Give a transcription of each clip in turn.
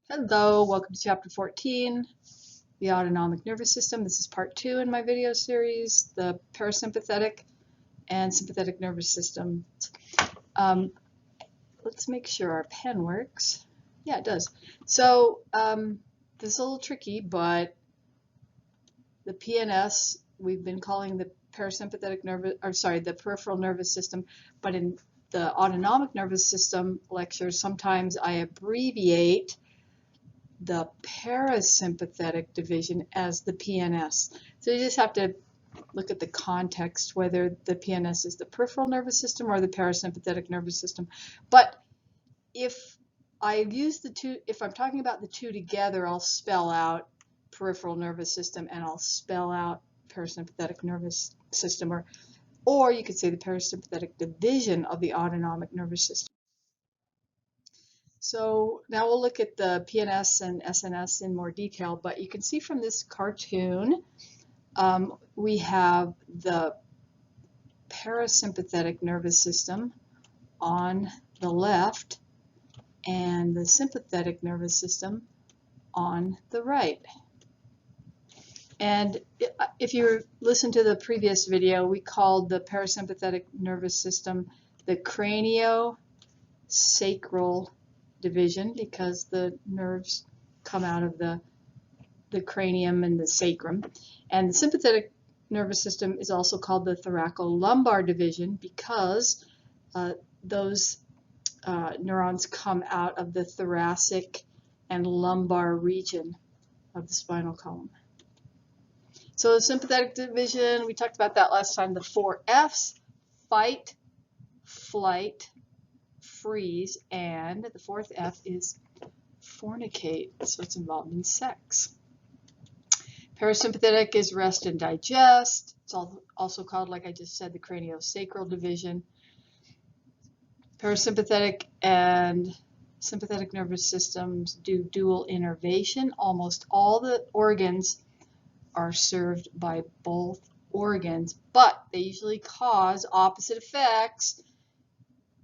Hello, welcome to chapter 14, the autonomic nervous system. This is part 2 in my video series, the parasympathetic and sympathetic nervous system. Let's make sure our pen works. Yeah, it does. So this is a little tricky, but the PNS, we've been calling the parasympathetic nervous, or sorry, the peripheral nervous system, but in the autonomic nervous system lectures, sometimes I abbreviate the parasympathetic division as the PNS. So you just have to look at the context, whether the PNS is the peripheral nervous system or the parasympathetic nervous system. But if I use the two, if I'm talking about the two together, I'll spell out peripheral nervous system and I'll spell out parasympathetic nervous system, or you could say the parasympathetic division of the autonomic nervous system. So now we'll look at the PNS and SNS in more detail, but you can see from this cartoon, we have the parasympathetic nervous system on the left and the sympathetic nervous system on the right. And if you listen to the previous video, we called the parasympathetic nervous system the craniosacral division because the nerves come out of the cranium and the sacrum. And the sympathetic nervous system is also called the thoracolumbar division because those neurons come out of the thoracic and lumbar region of the spinal column. So the sympathetic division, we talked about that last time, the 4 F's: fight, flight, freeze, and the 4th F is fornicate, so it's involved in sex. Parasympathetic is rest and digest. It's also called, like I just said, the craniosacral division. Parasympathetic and sympathetic nervous systems do dual innervation. Almost all the organs are served by both organs, but they usually cause opposite effects.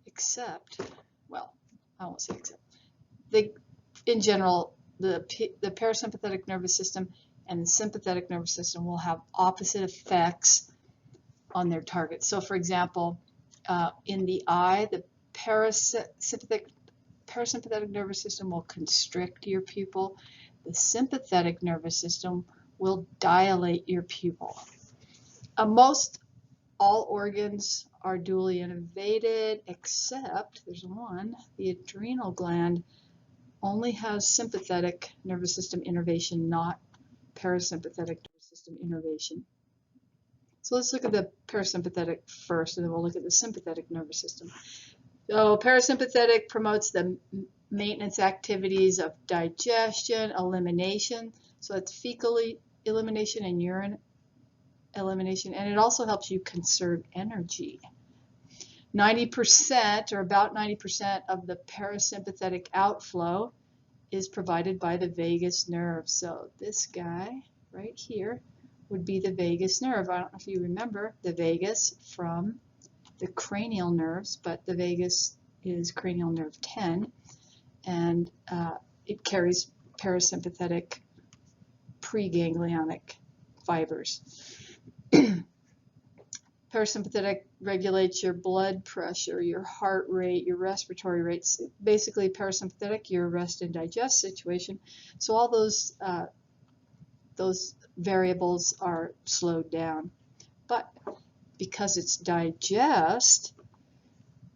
Except, well, I won't say except. In general, the parasympathetic nervous system and the sympathetic nervous system will have opposite effects on their targets. So, for example, in the eye, the parasympathetic nervous system will constrict your pupil. The sympathetic nervous system will dilate your pupil. Most all organs are dually innervated, except there's one, the adrenal gland only has sympathetic nervous system innervation, not parasympathetic nervous system innervation. So let's look at the parasympathetic first, and then we'll look at the sympathetic nervous system. So parasympathetic promotes the maintenance activities of digestion, elimination, so it's fecal elimination and urine elimination, and it also helps you conserve energy. 90% or about 90% of the parasympathetic outflow is provided by the vagus nerve. So this guy right here would be the vagus nerve. I don't know if you remember the vagus from the cranial nerves, but the vagus is cranial nerve 10, and it carries parasympathetic preganglionic fibers. Parasympathetic regulates your blood pressure, your heart rate, your respiratory rates. Basically, parasympathetic, your rest and digest situation. So all those variables are slowed down. But because it's digest,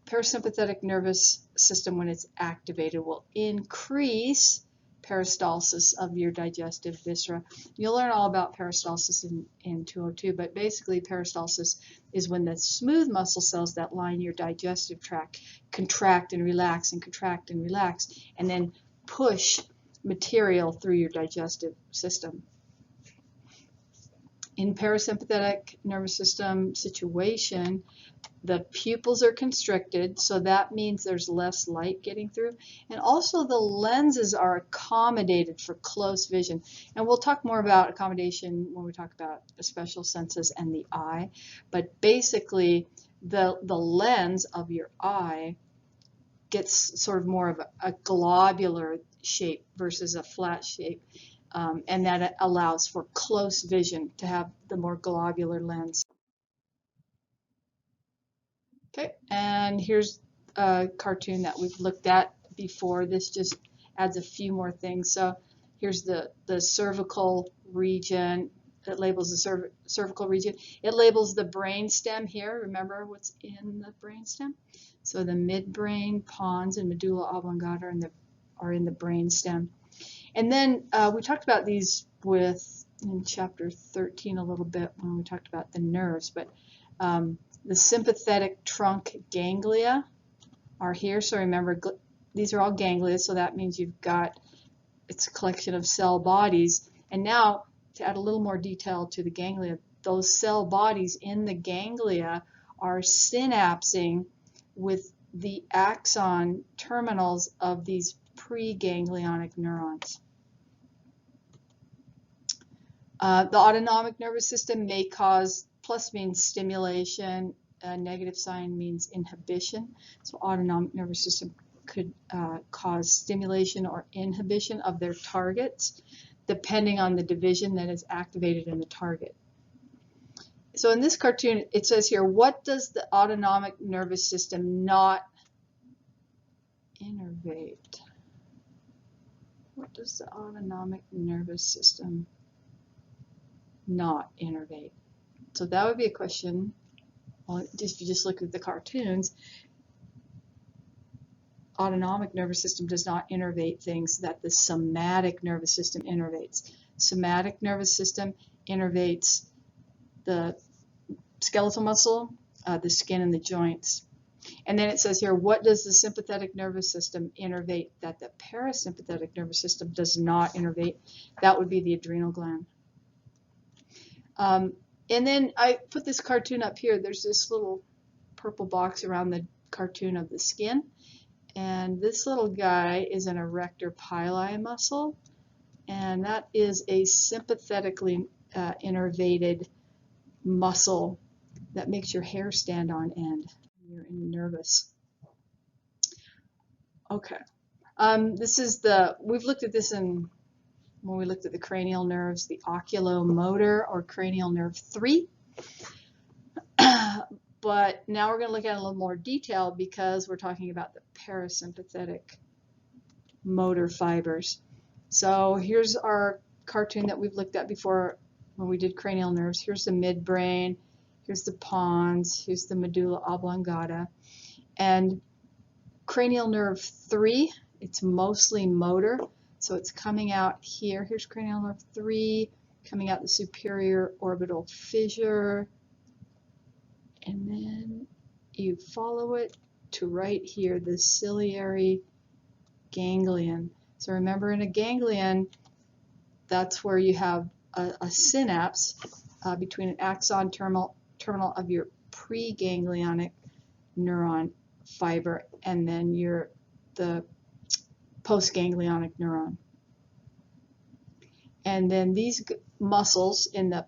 parasympathetic nervous system, when it's activated, will increase peristalsis of your digestive viscera. You'll learn all about peristalsis in 202, but basically peristalsis is when the smooth muscle cells that line your digestive tract contract and relax and contract and relax, and then push material through your digestive system. In parasympathetic nervous system situation, the pupils are constricted, so that means there's less light getting through. And also the lenses are accommodated for close vision. And we'll talk more about accommodation when we talk about the special senses and the eye. But basically, the lens of your eye gets sort of more of a globular shape versus a flat shape, and that allows for close vision to have the more globular lens. Okay, and here's a cartoon that we've looked at before. This just adds a few more things. So here's the cervical region. It labels the cervical region. It labels the brainstem here. Remember what's in the brainstem? So the midbrain, pons, and medulla oblongata are in the brainstem. And then we talked about these in chapter 13 a little bit when we talked about the nerves, but the sympathetic trunk ganglia are here. So remember, these are all ganglia, so that means it's a collection of cell bodies. And now, to add a little more detail to the ganglia, those cell bodies in the ganglia are synapsing with the axon terminals of these preganglionic neurons. The autonomic nervous system may cause, plus means stimulation, a negative sign means inhibition. So autonomic nervous system could cause stimulation or inhibition of their targets, depending on the division that is activated in the target. So in this cartoon, it says here, what does the autonomic nervous system not innervate? What does the autonomic nervous system not innervate? So that would be a question. Well, if you just look at the cartoons, autonomic nervous system does not innervate things that the somatic nervous system innervates. Somatic nervous system innervates the skeletal muscle, the skin, and the joints. And then it says here, what does the sympathetic nervous system innervate that the parasympathetic nervous system does not innervate? That would be the adrenal gland. And then I put this cartoon up here. There's this little purple box around the cartoon of the skin. And this little guy is an erector pili muscle. And that is a sympathetically innervated muscle that makes your hair stand on end. You're nervous. Okay. We've looked at this when we looked at the cranial nerves, the oculomotor or cranial nerve 3. But now we're going to look at it in a little more detail because we're talking about the parasympathetic motor fibers. So here's our cartoon that we've looked at before when we did cranial nerves. Here's the midbrain, here's the pons, here's the medulla oblongata. And cranial nerve 3, it's mostly motor. So it's coming out here. Here's cranial nerve 3, coming out the superior orbital fissure. And then you follow it to right here, the ciliary ganglion. So remember, in a ganglion, that's where you have a synapse between an axon terminal of your preganglionic neuron fiber and then the postganglionic neuron. And then these muscles in the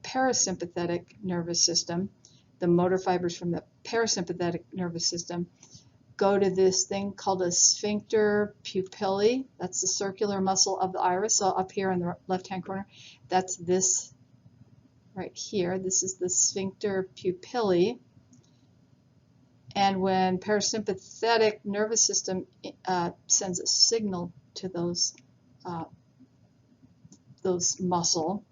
parasympathetic nervous system, the motor fibers from the parasympathetic nervous system, go to this thing called a sphincter pupillae. That's the circular muscle of the iris. So up here in the left-hand corner, that's this right here. This is the sphincter pupillae. And when parasympathetic nervous system sends a signal to those muscles,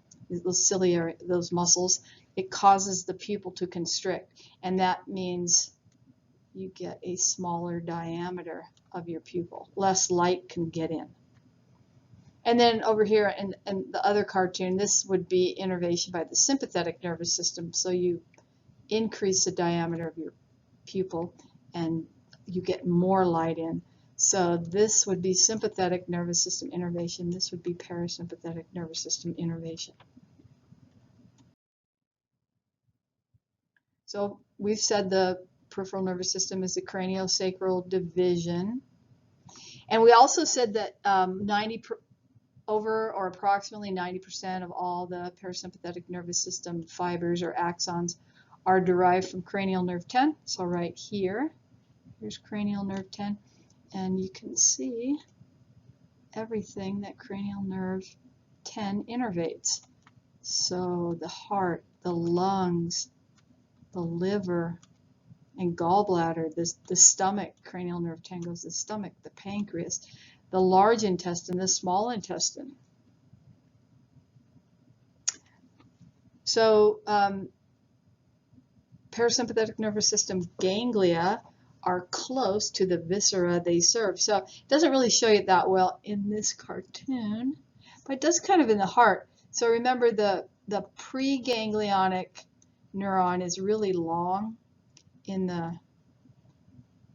it causes the pupil to constrict, and that means you get a smaller diameter of your pupil. Less light can get in. And then over here in the other cartoon, this would be innervation by the sympathetic nervous system. So you increase the diameter of your pupil and you get more light in. So this would be sympathetic nervous system innervation. This would be parasympathetic nervous system innervation. So we've said the peripheral nervous system is the craniosacral division. And we also said that over or approximately 90% of all the parasympathetic nervous system fibers or axons are derived from cranial nerve 10. So right here, Here's cranial nerve 10, and you can see everything that cranial nerve 10 innervates. So the heart, the lungs, the liver, and gallbladder, the stomach, cranial nerve 10 goes to the stomach, the pancreas, the large intestine, the small intestine. So parasympathetic nervous system ganglia are close to the viscera they serve. So it doesn't really show you that well in this cartoon, but it does kind of in the heart. So remember the preganglionic neuron is really long in the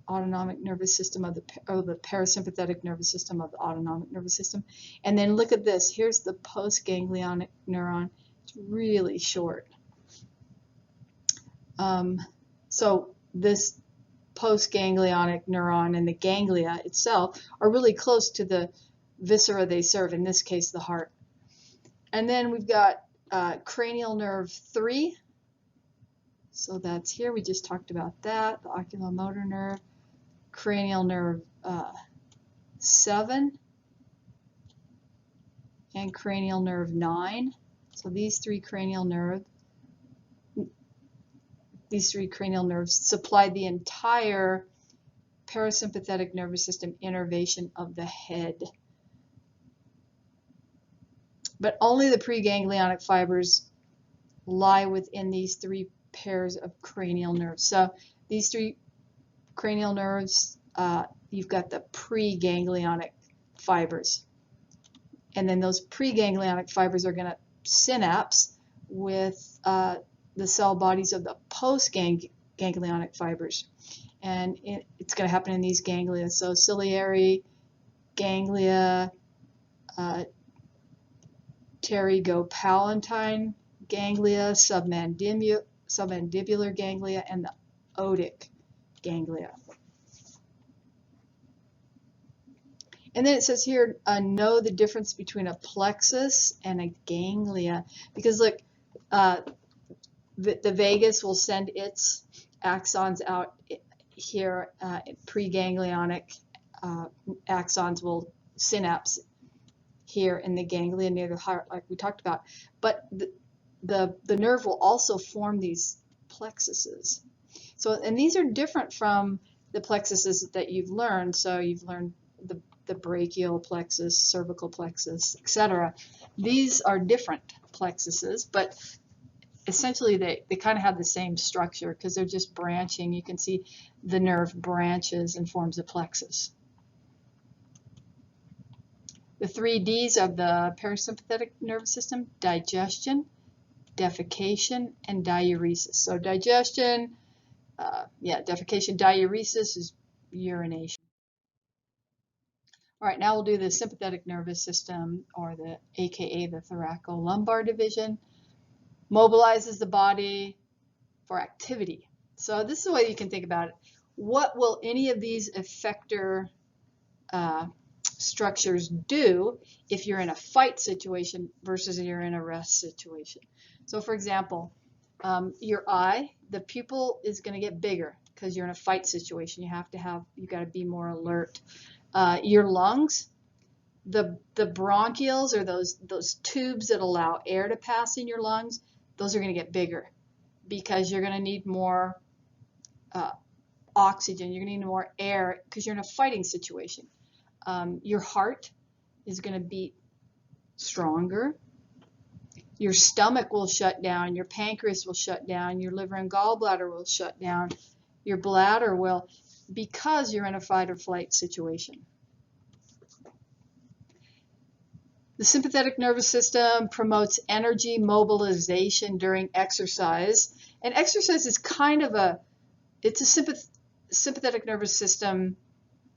autonomic nervous system of the parasympathetic nervous system of the autonomic nervous system. And then look at this. Here's the postganglionic neuron. It's really short. So this postganglionic neuron and the ganglia itself are really close to the viscera they serve, in this case the heart. And then we've got cranial nerve 3. So that's here. We just talked about that, the oculomotor nerve. Cranial nerve 7 and cranial nerve 9. So these three cranial nerves supply the entire parasympathetic nervous system innervation of the head. But only the preganglionic fibers lie within these three pairs of cranial nerves. So these three cranial nerves, you've got the preganglionic fibers. And then those preganglionic fibers are going to synapse with the cell bodies of the postganglionic fibers. And it's going to happen in these ganglia. So ciliary ganglia, pterygopalatine ganglia, submandibular ganglia, and the otic ganglia. And then it says here, know the difference between a plexus and a ganglia. Because look, the vagus will send its axons out here, preganglionic axons will synapse here in the ganglia near the heart, like we talked about. But the nerve will also form these plexuses. So, and these are different from the plexuses that you've learned. So you've learned the brachial plexus, cervical plexus, etc. These are different plexuses, but essentially they kind of have the same structure because they're just branching. You can see the nerve branches and forms a plexus. The 3 Ds of the parasympathetic nervous system: digestion, defecation, and diuresis. So digestion, defecation, diuresis is urination. All right, now we'll do the sympathetic nervous system, or AKA the thoracolumbar division. Mobilizes the body for activity. So this is the way you can think about it. What will any of these effector structures do if you're in a fight situation versus you're in a rest situation? So for example, your eye, the pupil is going to get bigger because you're in a fight situation. You got to be more alert. Your lungs, the bronchioles, or those tubes that allow air to pass in your lungs, those are going to get bigger because you're going to need more oxygen. You're going to need more air because you're in a fighting situation. Your heart is going to beat stronger. Your stomach will shut down. Your pancreas will shut down. Your liver and gallbladder will shut down. Your bladder will, because you're in a fight or flight situation. The sympathetic nervous system promotes energy mobilization during exercise. And exercise is kind of it's a sympathetic nervous system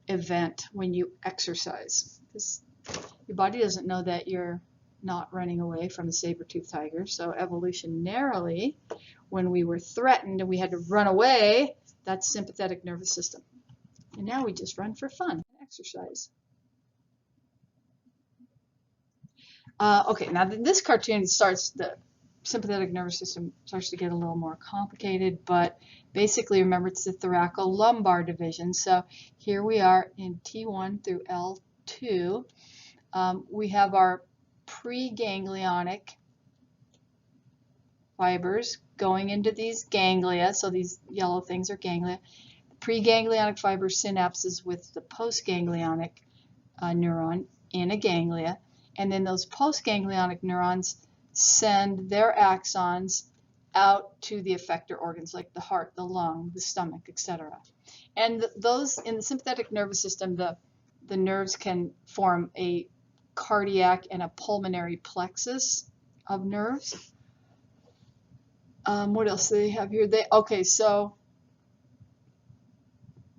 event when you exercise. Because your body doesn't know that you're not running away from a saber-toothed tiger. So evolutionarily, when we were threatened and we had to run away, that's sympathetic nervous system. And now we just run for fun and exercise. Okay, now this cartoon starts sympathetic nervous system starts to get a little more complicated, but basically remember it's the thoracolumbar division. So here we are in T1 through L2. We have our preganglionic fibers going into these ganglia. So these yellow things are ganglia. Preganglionic fiber synapses with the postganglionic neuron in a ganglia. And then those postganglionic neurons send their axons out to the effector organs like the heart, the lung, the stomach, etc. And those in the sympathetic nervous system, the nerves can form a cardiac and a pulmonary plexus of nerves. What else do they have here? Okay, so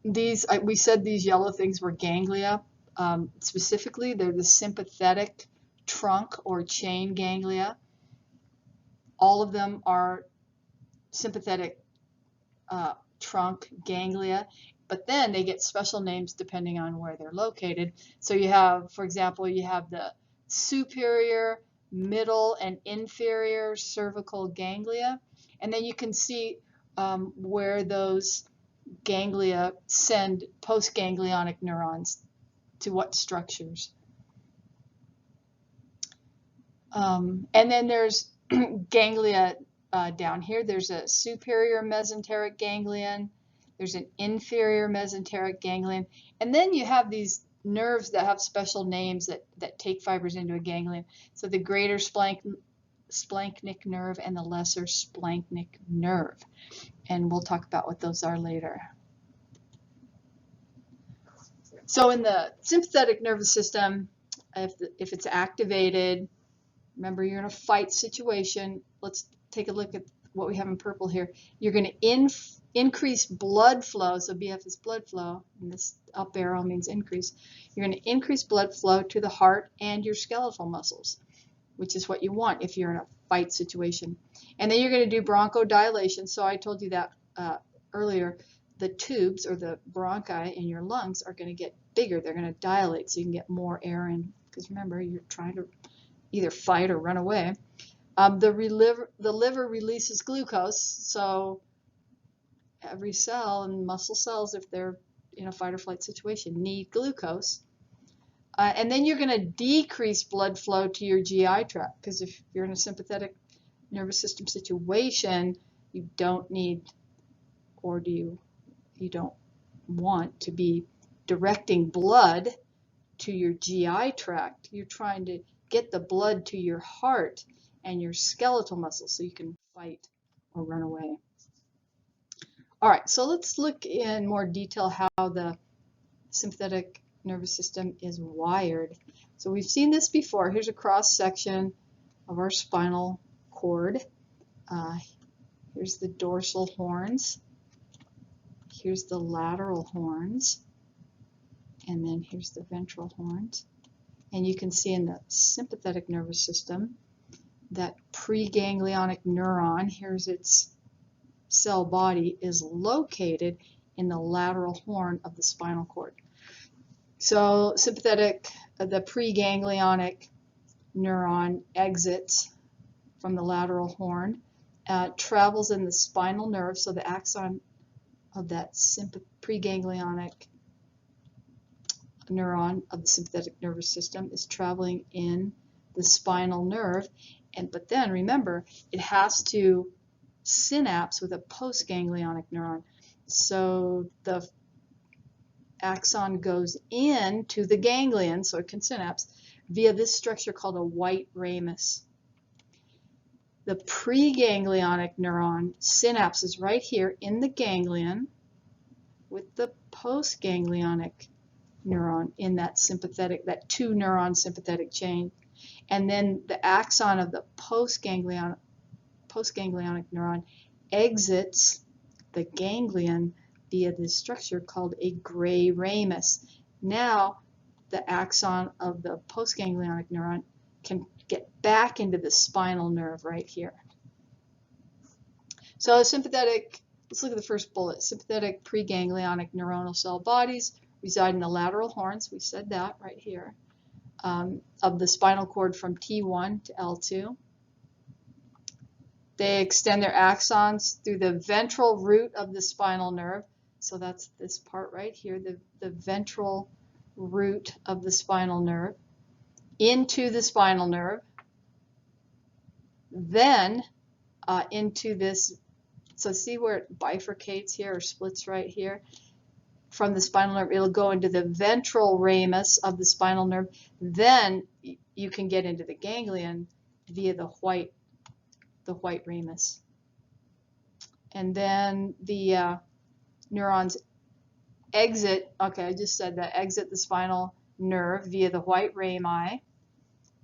these we said these yellow things were ganglia. Specifically, they're the sympathetic trunk or chain ganglia. All of them are sympathetic trunk ganglia, but then they get special names depending on where they're located. So you have, for example, you have the superior, middle, and inferior cervical ganglia, and then you can see where those ganglia send postganglionic neurons to what structures. And then there's ganglia down here. There's a superior mesenteric ganglion. There's an inferior mesenteric ganglion. And then you have these nerves that have special names that take fibers into a ganglion. So the greater splanchnic nerve and the lesser splanchnic nerve. And we'll talk about what those are later. So in the sympathetic nervous system, if it's activated, remember you're in a fight situation. Let's take a look at what we have in purple here. You're going to increase blood flow. So BF is blood flow, and this up arrow means increase. You're going to increase blood flow to the heart and your skeletal muscles, which is what you want if you're in a fight situation. And then you're going to do bronchodilation. So I told you that earlier. The tubes or the bronchi in your lungs are going to get bigger. They're going to dilate so you can get more air in. Because remember, you're trying to either fight or run away. The liver releases glucose. So every cell and muscle cells, if they're in a fight or flight situation, need glucose. And then you're going to decrease blood flow to your GI tract. Because if you're in a sympathetic nervous system situation, you don't need, or you don't want to be directing blood to your GI tract. You're trying to get the blood to your heart and your skeletal muscles so you can fight or run away. All right, so let's look in more detail how the sympathetic nervous system is wired. So we've seen this before. Here's a cross section of our spinal cord. Here's the dorsal horns. Here's the lateral horns, and then here's the ventral horns. And you can see in the sympathetic nervous system that preganglionic neuron, here's its cell body, is located in the lateral horn of the spinal cord. So sympathetic, the preganglionic neuron exits from the lateral horn, travels in the spinal nerve, so the axon of that preganglionic neuron of the sympathetic nervous system is traveling in the spinal nerve, but then remember it has to synapse with a postganglionic neuron. So the axon goes into the ganglion, so it can synapse via this structure called a white ramus. The preganglionic neuron synapses right here in the ganglion with the postganglionic neuron in that sympathetic, that two neuron sympathetic chain. And then the axon of the postganglionic neuron exits the ganglion via this structure called a gray ramus. Now the axon of the postganglionic neuron can get back into the spinal nerve right here. So sympathetic, let's look at the first bullet. Sympathetic preganglionic neuronal cell bodies reside in the lateral horns, we said that right here, of the spinal cord from T1 to L2. They extend their axons through the ventral root of the spinal nerve. So that's this part right here, the ventral root of the spinal nerve, into the spinal nerve, then into this, so see where it bifurcates here or splits right here? From the spinal nerve, it'll go into the ventral ramus of the spinal nerve. Then you can get into the ganglion via the white ramus. And then the neurons exit, okay, I just said that, exit the spinal nerve via the white rami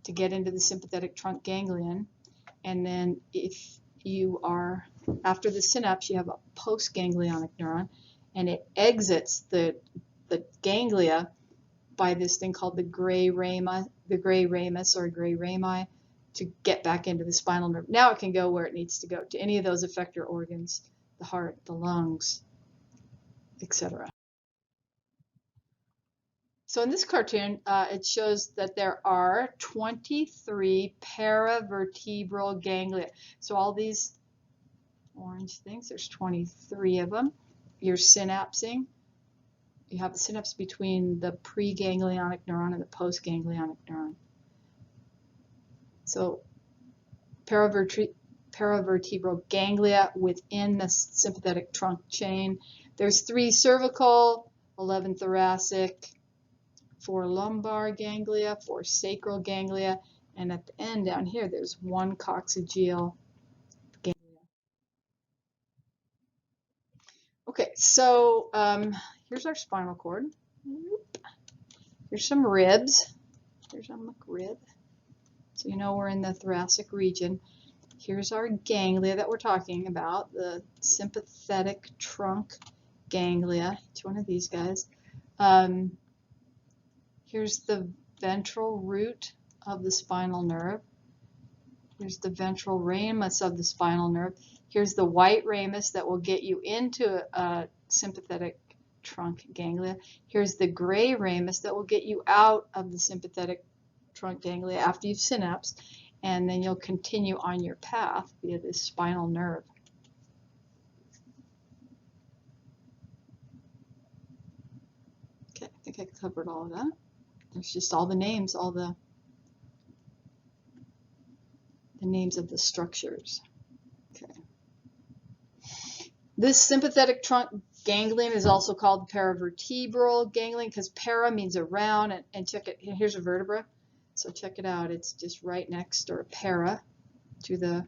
to get into the sympathetic trunk ganglion. And then if you are, after the synapse, you have a postganglionic neuron, and it exits the ganglia by this thing called the gray ramus or gray rami to get back into the spinal nerve. Now it can go where it needs to go, to any of those effector organs, the heart, the lungs, etc. So in this cartoon, it shows that there are 23 paravertebral ganglia. So all these orange things, there's 23 of them. You're synapsing. You have the synapse between the preganglionic neuron and the postganglionic neuron. So paravertebral ganglia within the sympathetic trunk chain. There's 3 cervical, 11 thoracic, 4 lumbar ganglia, 4 sacral ganglia, and at the end down here there's 1 coccygeal ganglia. Okay, so here's our spinal cord. Here's some ribs. Here's a McRib. So you know we're in the thoracic region. Here's our ganglia that we're talking about, the sympathetic trunk ganglia, each one of these guys. Here's the ventral root of the spinal nerve. Here's the ventral ramus of the spinal nerve. Here's the white ramus that will get you into a sympathetic trunk ganglia. Here's the gray ramus that will get you out of the sympathetic trunk ganglia after you've synapsed, and then you'll continue on your path via this spinal nerve. Okay, I think I covered all of that. There's just all the names, all the names of the structures. Okay. This sympathetic trunk ganglion is also called paravertebral ganglion because para means around, and check it, here's a vertebra. So check it out, it's just right next, or para, to the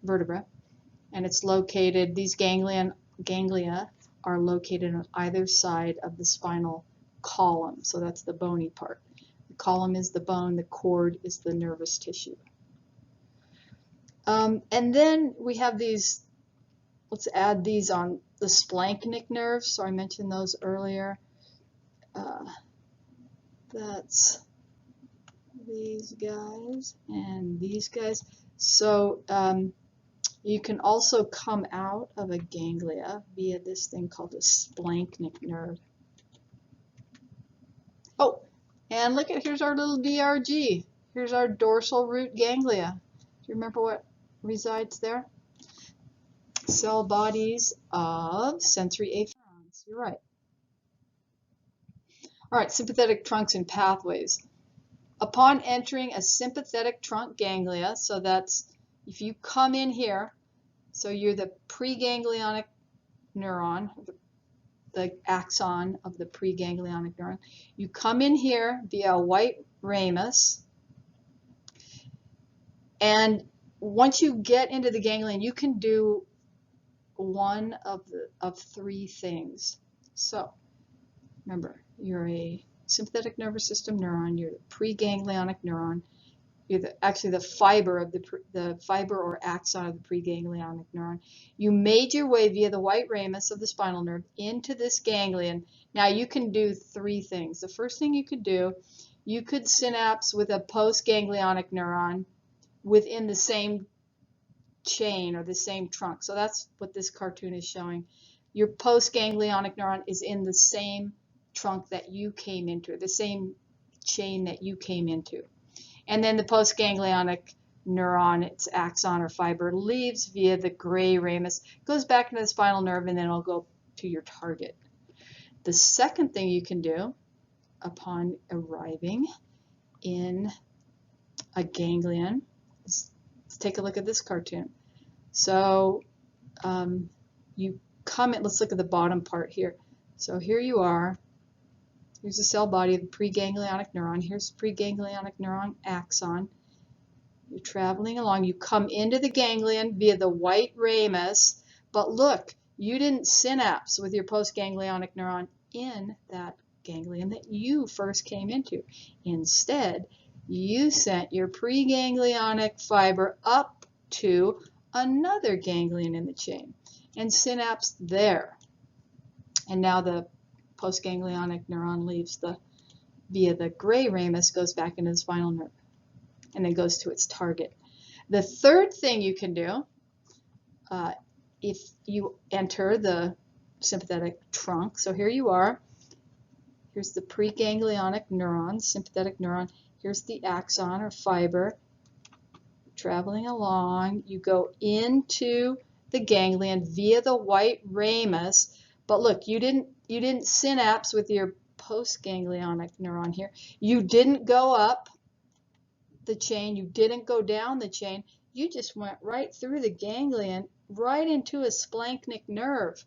vertebra. And it's located, these ganglia are located on either side of the spinal column. So that's the bony part. The column is the bone, the cord is the nervous tissue. And then we have these, let's add these on the splanchnic nerves. So I mentioned those earlier. That's these guys and these guys. So you can also come out of a ganglia via this thing called a splanchnic nerve. Oh, and look at, here's our little DRG. Here's our dorsal root ganglia. Do you remember what resides there? Cell bodies of sensory afferents. You're right. All right, sympathetic trunks and pathways. Upon entering a sympathetic trunk ganglia, so that's if you come in here, so you're the preganglionic neuron, the axon of the preganglionic neuron. You come in here via a white ramus, and once you get into the ganglion, you can do one of 3 things. So remember, you're a sympathetic nervous system neuron, you're the preganglionic neuron, you're actually the fiber of the fiber or axon of the preganglionic neuron. You made your way via the white ramus of the spinal nerve into this ganglion. Now you can do 3 things. The first thing you could do, you could synapse with a postganglionic neuron within the same chain or the same trunk. So that's what this cartoon is showing. Your postganglionic neuron is in the same trunk that you came into, the same chain that you came into. And then the postganglionic neuron, its axon or fiber, leaves via the gray ramus, goes back into the spinal nerve, and then it'll go to your target. The second thing you can do upon arriving in a ganglion, let's take a look at this cartoon. So you come in, let's look at the bottom part here. So here you are. Here's the cell body of the preganglionic neuron. Here's the preganglionic neuron axon. You're traveling along. You come into the ganglion via the white ramus, but look, you didn't synapse with your postganglionic neuron in that ganglion that you first came into. Instead, you sent your preganglionic fiber up to another ganglion in the chain and synapsed there. And now the postganglionic neuron leaves via the gray ramus, goes back into the spinal nerve, and then goes to its target. The third thing you can do, if you enter the sympathetic trunk, so here you are, here's the preganglionic neuron, sympathetic neuron, here's the axon or fiber, traveling along, you go into the ganglion via the white ramus, but look, you didn't synapse with your postganglionic neuron here. You didn't go up the chain, you didn't go down the chain, you just went right through the ganglion, right into a splanchnic nerve.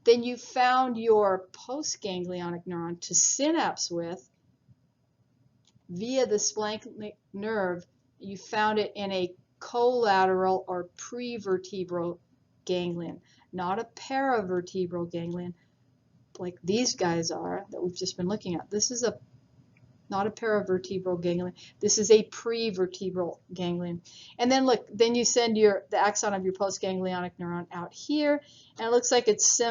Then you found your postganglionic neuron to synapse with via the splanchnic nerve. You found it in a collateral or prevertebral ganglion, not a paravertebral ganglion like these guys are that we've just been looking at. This is not a paravertebral ganglion. This is a prevertebral ganglion. And then look, then you send the axon of your postganglionic neuron out here, and it looks like it's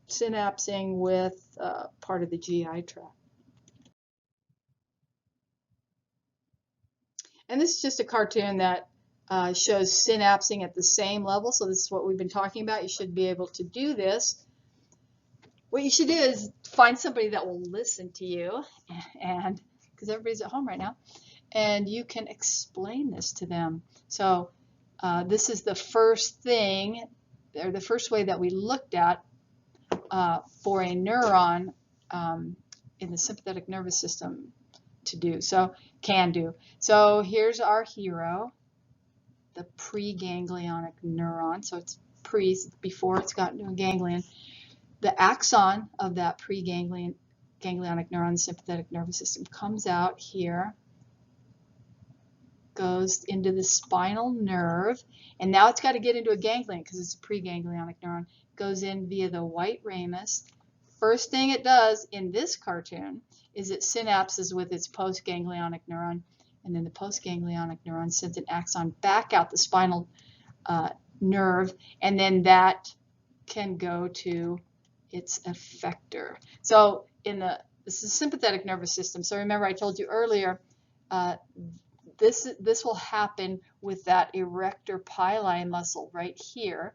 synapsing with part of the GI tract. And this is just a cartoon that shows synapsing at the same level. So this is what we've been talking about. You should be able to do this. What you should do is find somebody that will listen to you, and because everybody's at home right now, and you can explain this to them. So this is the first thing, or the first way that we looked at for a neuron in the sympathetic nervous system to do. So can do. So here's our hero, the preganglionic neuron. So it's before it's gotten to a ganglion. The axon of that preganglionic neuron, the sympathetic nervous system, comes out here, goes into the spinal nerve, and now it's got to get into a ganglion because it's a preganglionic neuron. Goes in via the white ramus. First thing it does in this cartoon is it synapses with its postganglionic neuron, and then the postganglionic neuron sends an axon back out the spinal nerve, and then that can go to its effector. So this is sympathetic nervous system. So remember I told you earlier, this will happen with that erector pili muscle right here.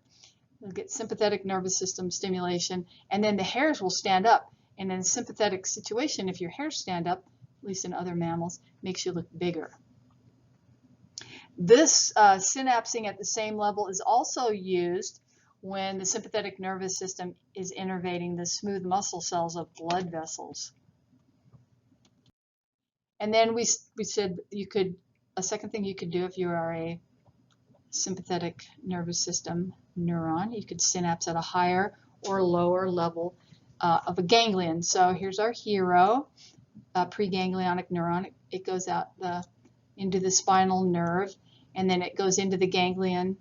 You'll get sympathetic nervous system stimulation, and then the hairs will stand up. And in a sympathetic situation, if your hairs stand up, at least in other mammals, makes you look bigger. This synapsing at the same level is also used when the sympathetic nervous system is innervating the smooth muscle cells of blood vessels. And then we said a second thing you could do if you are a sympathetic nervous system neuron, you could synapse at a higher or lower level of a ganglion. So here's our hero, preganglionic neuron. It goes out into the spinal nerve, and then it goes into the ganglion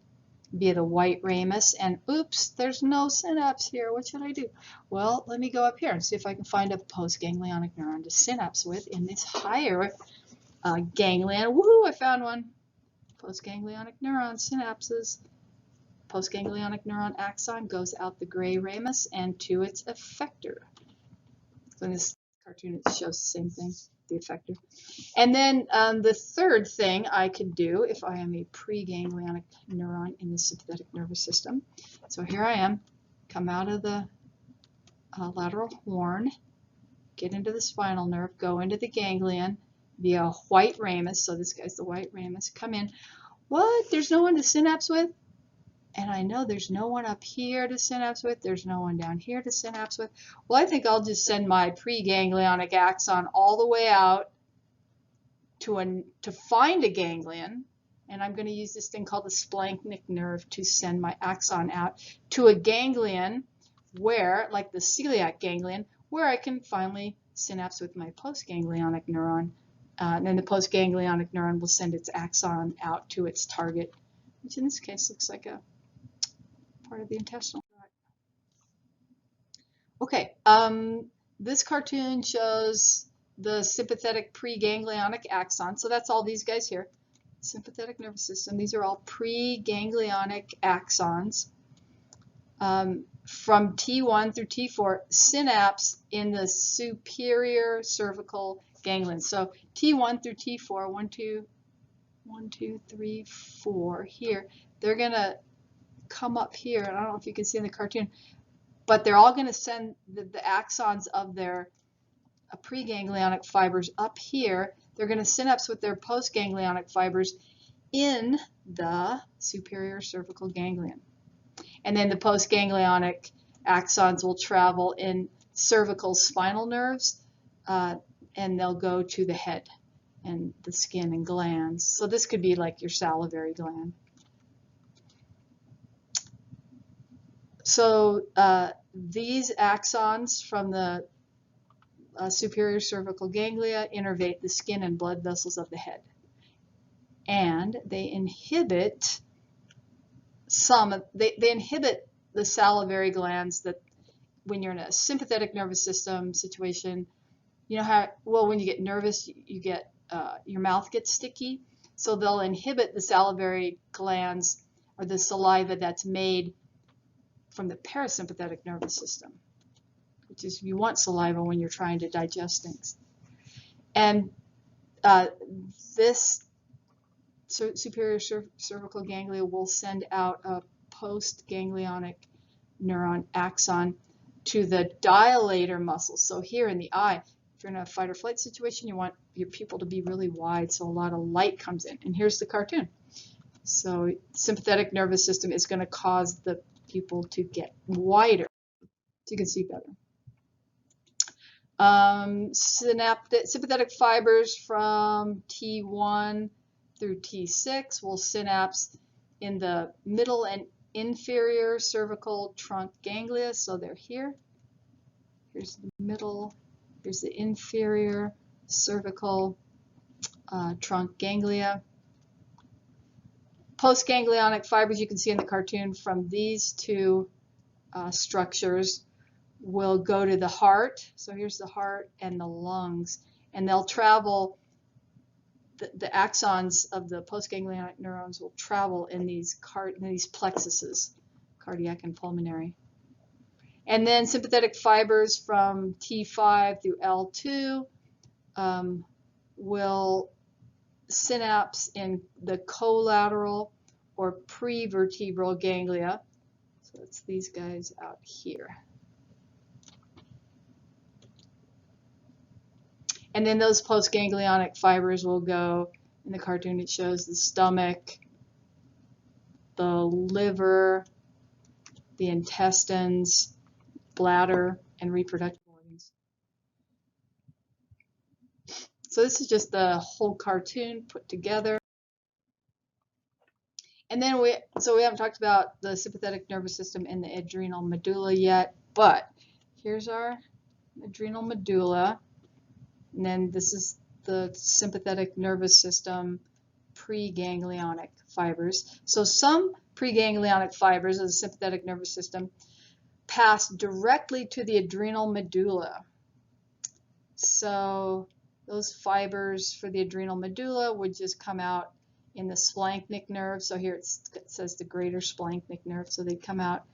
via the white ramus, and oops, there's no synapse here. What should I do? Well, let me go up here and see if I can find a postganglionic neuron to synapse with in this higher ganglion. Woohoo, I found one. Postganglionic neuron synapses. Postganglionic neuron axon goes out the gray ramus and to its effector. So in this cartoon it shows the same thing, the effector. And then the third thing I could do if I am a preganglionic neuron in the sympathetic nervous system. So here I am, come out of the lateral horn, get into the spinal nerve, go into the ganglion, via white ramus. So this guy's the white ramus. Come in. What? There's no one to synapse with? And I know there's no one up here to synapse with. There's no one down here to synapse with. Well, I think I'll just send my preganglionic axon all the way out to find a ganglion. And I'm going to use this thing called the splanchnic nerve to send my axon out to a ganglion where, like the celiac ganglion, where I can finally synapse with my postganglionic neuron. And then the postganglionic neuron will send its axon out to its target, which in this case looks like a part of the intestinal tract. Okay, this cartoon shows the sympathetic preganglionic axon. So that's all these guys here. Sympathetic nervous system. These are all preganglionic axons. From T1 through T4, synapse in the superior cervical ganglion. So T1 through T4, 1, 2, 3, 4 here. They're going to come up here, and I don't know if you can see in the cartoon, but they're all going to send the axons of their preganglionic fibers up here. They're going to synapse with their postganglionic fibers in the superior cervical ganglion. And then the postganglionic axons will travel in cervical spinal nerves, and they'll go to the head and the skin and glands. So this could be like your salivary gland. So these axons from the superior cervical ganglia innervate the skin and blood vessels of the head. And they inhibit they inhibit the salivary glands that when you're in a sympathetic nervous system situation, you know how, well, when you get nervous, you get, your mouth gets sticky. So they'll inhibit the salivary glands or the saliva that's made from the parasympathetic nervous system, which is, you want saliva when you're trying to digest things. And this superior cervical ganglia will send out a postganglionic neuron axon to the dilator muscles. So here in the eye, if you're in a fight or flight situation, you want your pupil to be really wide so a lot of light comes in. And here's the cartoon. So sympathetic nervous system is going to cause the pupil to get wider so you can see better. Sympathetic fibers from T1 through T6 will synapse in the middle and inferior cervical trunk ganglia. So they're here. Here's the middle. Here's the inferior cervical trunk ganglia. Postganglionic fibers, you can see in the cartoon, from these two structures will go to the heart. So here's the heart and the lungs. And they'll travel, the axons of the postganglionic neurons will travel in these plexuses, cardiac and pulmonary. And then sympathetic fibers from T5 through L2 will synapse in the collateral or prevertebral ganglia. So it's these guys out here. And then those postganglionic fibers will go, in the cartoon it shows the stomach, the liver, the intestines, bladder, and reproductive organs. So this is just the whole cartoon put together. And then we haven't talked about the sympathetic nervous system and the adrenal medulla yet, but here's our adrenal medulla. And then this is the sympathetic nervous system preganglionic fibers. So some preganglionic fibers of the sympathetic nervous system pass directly to the adrenal medulla. So those fibers for the adrenal medulla would just come out in the splanchnic nerve. So here it says the greater splanchnic nerve. So they'd come out.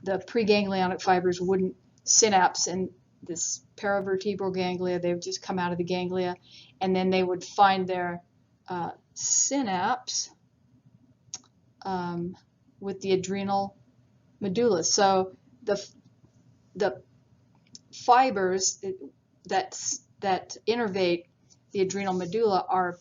The preganglionic fibers wouldn't synapse in this paravertebral ganglia. They would just come out of the ganglia, and then they would find their synapse with the adrenal medulla. So the fibers that innervate the adrenal medulla are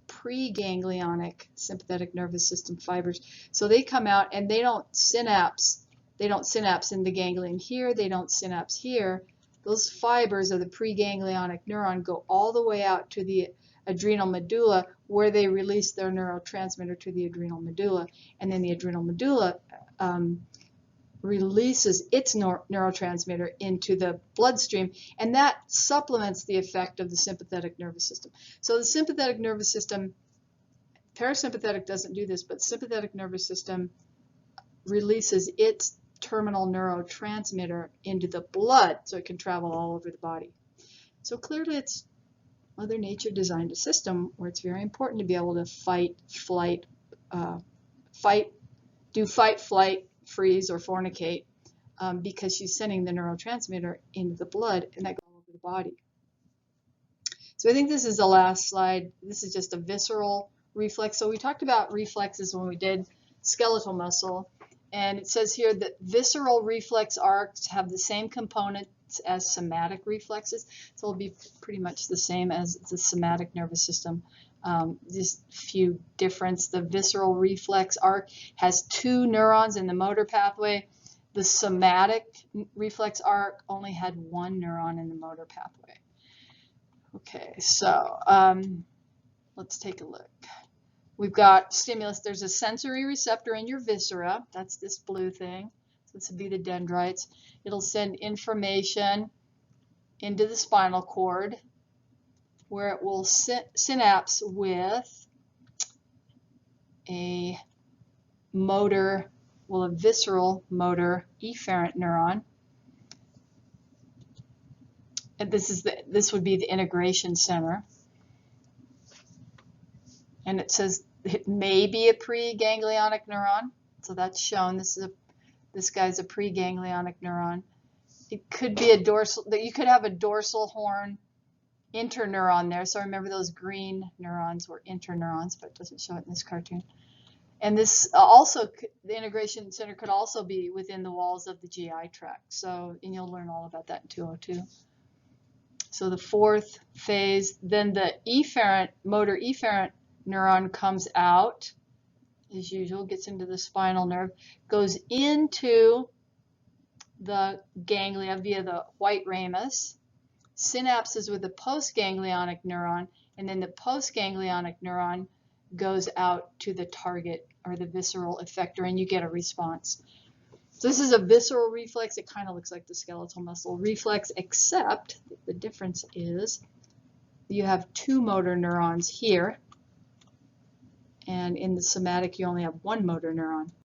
preganglionic sympathetic nervous system fibers. So they come out and they don't synapse. They don't synapse in the ganglion here. They don't synapse here. Those fibers of the preganglionic neuron go all the way out to the adrenal medulla, where they release their neurotransmitter to the adrenal medulla. And then the adrenal medulla releases its neurotransmitter into the bloodstream, and that supplements the effect of the sympathetic nervous system. So the sympathetic nervous system, parasympathetic doesn't do this, but sympathetic nervous system releases its terminal neurotransmitter into the blood so it can travel all over the body. So clearly it's Mother Nature designed a system where it's very important to be able to fight, flight, freeze, or fornicate, because she's sending the neurotransmitter into the blood, and that goes all over the body. So I think this is the last slide. This is just a visceral reflex. So we talked about reflexes when we did skeletal muscle, and it says here that visceral reflex arcs have the same components as somatic reflexes, so it'll be pretty much the same as the somatic nervous system. Just a few difference. The visceral reflex arc has 2 neurons in the motor pathway. The somatic reflex arc only had 1 neuron in the motor pathway. Okay, so let's take a look. We've got stimulus. There's a sensory receptor in your viscera. That's this blue thing. So this would be the dendrites. It'll send information into the spinal cord, where it will synapse with a visceral motor efferent neuron. And this would be the integration center. And it says it may be a preganglionic neuron, so that's shown. This guy's a preganglionic neuron. It could be a dorsal. You could have a dorsal horn interneuron there. So remember, those green neurons were interneurons, but it doesn't show it in this cartoon. And this also, the integration center could also be within the walls of the GI tract. So, and you'll learn all about that in 202. So the 4th phase, then the motor efferent neuron comes out, as usual, gets into the spinal nerve, goes into the ganglia via the white ramus, synapses with the postganglionic neuron, and then the postganglionic neuron goes out to the target or the visceral effector, and you get a response. So this is a visceral reflex. It kind of looks like the skeletal muscle reflex, except the difference is you have 2 motor neurons here, and in the somatic you only have 1 motor neuron.